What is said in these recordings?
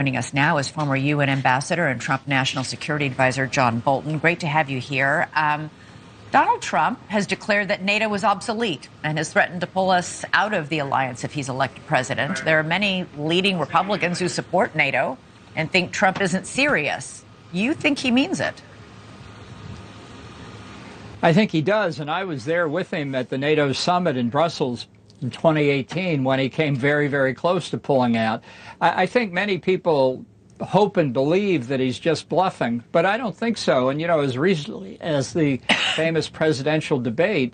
Joining us now is former UN ambassador and Trump National Security Advisor John Bolton. Great to have you here. Donald Trump has declared that NATO is obsolete and has threatened to pull us out of the alliance if he's elected president. There are many leading Republicans who support NATO and think Trump isn't serious. You think he means it? I think he does, and I was there with him at the NATO summit in Brussels in 2018 when he came very, very close to pulling out. I think many people hope and believe that he's just bluffing, but I don't think so. And, you know, as recently as the famous presidential debate,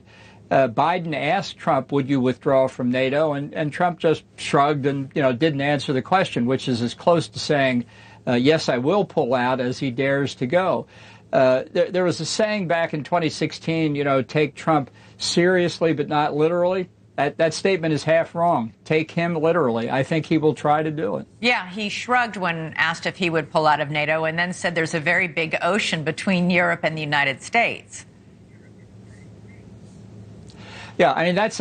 Biden asked Trump, would you withdraw from NATO? And Trump just shrugged and, you know, didn't answer the question, which is as close to saying, yes, I will pull out as he dares to go. There was a saying back in 2016, you know, take Trump seriously but not literally. That statement is half wrong. Take him literally. I think he will try to do it. Yeah, he shrugged when asked if he would pull out of NATO and then said there's a very big ocean between Europe and the United States. Yeah, I mean, that's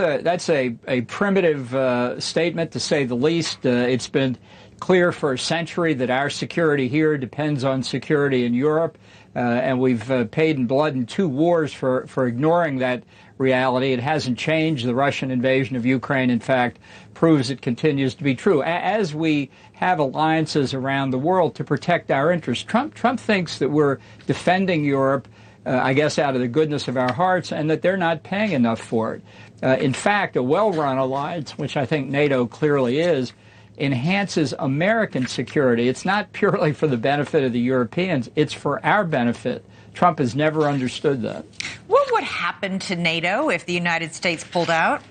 a primitive statement, to say the least. It's been clear for a century that our security here depends on security in Europe, and we've paid in blood in 2 wars for ignoring that reality. It hasn't changed. The Russian invasion of Ukraine, in fact, proves it continues to be true. As we have alliances around the world to protect our interests, Trump thinks that we're defending Europe, I guess, out of the goodness of our hearts, and that they're not paying enough for it. In fact, a well-run alliance, which I think NATO clearly is, enhances American security. It's not purely for the benefit of the Europeans. It's for our benefit. Trump has never understood that. What would happen to NATO if the United States pulled out?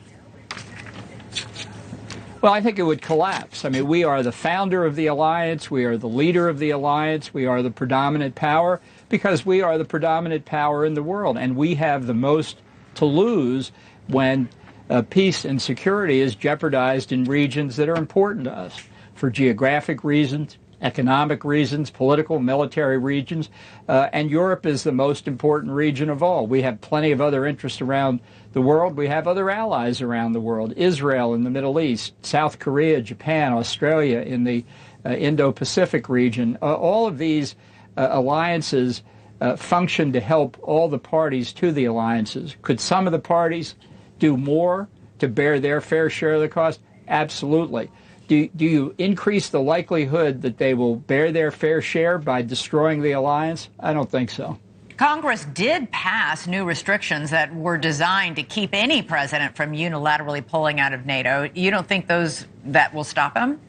Well, I think it would collapse. I mean, we are the founder of the alliance. We are the leader of the alliance. We are the predominant power because we are the predominant power in the world. And we have the most to lose when peace and security is jeopardized in regions that are important to us for geographic reasons, economic reasons, political, military regions, and Europe is the most important region of all. We have plenty of other interests around the world. We have other allies around the world, Israel in the Middle East, South Korea, Japan, Australia in the Indo-Pacific region. All of these alliances function to help all the parties to the alliances. Could some of the parties do more to bear their fair share of the cost? Absolutely. Do you increase the likelihood that they will bear their fair share by destroying the alliance? I don't think so. Congress did pass new restrictions that were designed to keep any president from unilaterally pulling out of NATO. You don't think that will stop him?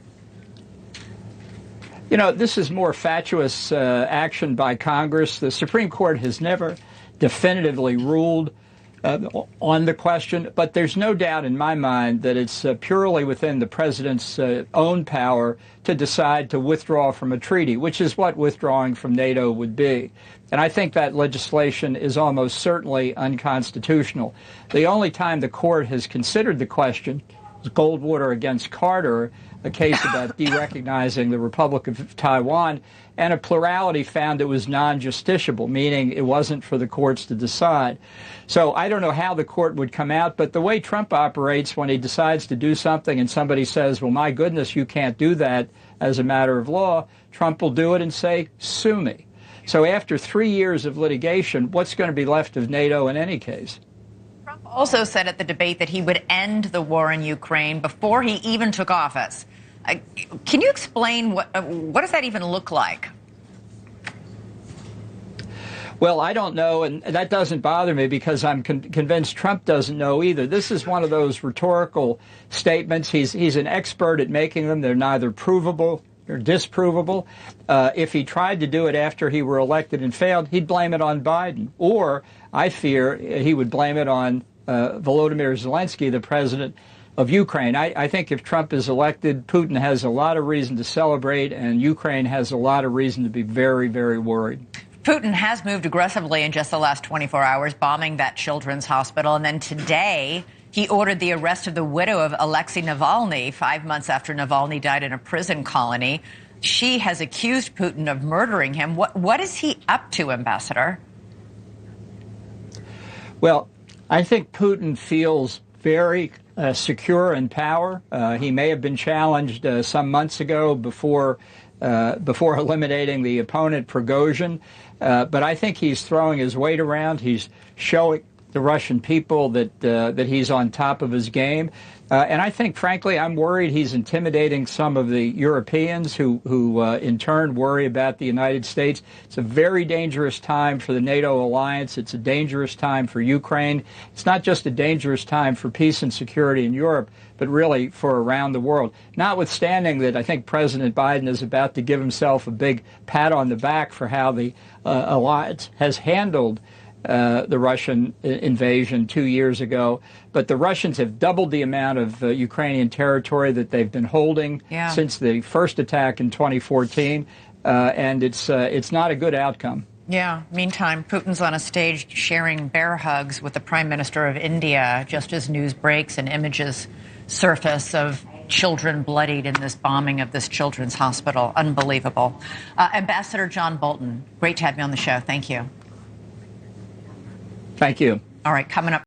You know, this is more fatuous action by Congress. The Supreme Court has never definitively ruled on the question, but there's no doubt in my mind that it's purely within the president's own power to decide to withdraw from a treaty, which is what withdrawing from NATO would be. And I think that legislation is almost certainly unconstitutional. The only time the court has considered the question was Goldwater against Carter, a case about derecognizing the Republic of Taiwan, and a plurality found it was non-justiciable, meaning it wasn't for the courts to decide. So I don't know how the court would come out, but the way Trump operates when he decides to do something and somebody says, well, my goodness, you can't do that as a matter of law, Trump will do it and say, sue me. So after 3 years of litigation, what's going to be left of NATO in any case? Trump also said at the debate that he would end the war in Ukraine before he even took office. Can you explain what does that even look like? Well, I don't know, and that doesn't bother me because I'm convinced Trump doesn't know either. This is one of those rhetorical statements. He's an expert at making them. They're neither provable or disprovable. If he tried to do it after he were elected and failed, he'd blame it on Biden. Or, I fear, he would blame it on Volodymyr Zelensky, the president of Ukraine. I think if Trump is elected, Putin has a lot of reason to celebrate, and Ukraine has a lot of reason to be very, very worried. Putin has moved aggressively in just the last 24 hours, bombing that children's hospital. And then today, he ordered the arrest of the widow of Alexei Navalny 5 months after Navalny died in a prison colony. She has accused Putin of murdering him. What is he up to, Ambassador? Well, I think Putin feels very secure in power. He may have been challenged some months ago before before eliminating the opponent, Prigozhin. But I think he's throwing his weight around. He's showing the Russian people that he's on top of his game. And I think, frankly, I'm worried he's intimidating some of the Europeans who in turn worry about the United States. It's a very dangerous time for the NATO alliance. It's a dangerous time for Ukraine. It's not just a dangerous time for peace and security in Europe, but really for around the world. Notwithstanding that I think President Biden is about to give himself a big pat on the back for how the alliance has handled the Russian invasion 2 years ago. But the Russians have doubled the amount of Ukrainian territory that they've been holding since the first attack in 2014, and it's not a good outcome. Yeah. Meantime, Putin's on a stage sharing bear hugs with the Prime Minister of India just as news breaks and images surface of children bloodied in this bombing of this children's hospital. Unbelievable. Ambassador John Bolton, great to have you on the show. Thank you. Thank you. All right, coming up.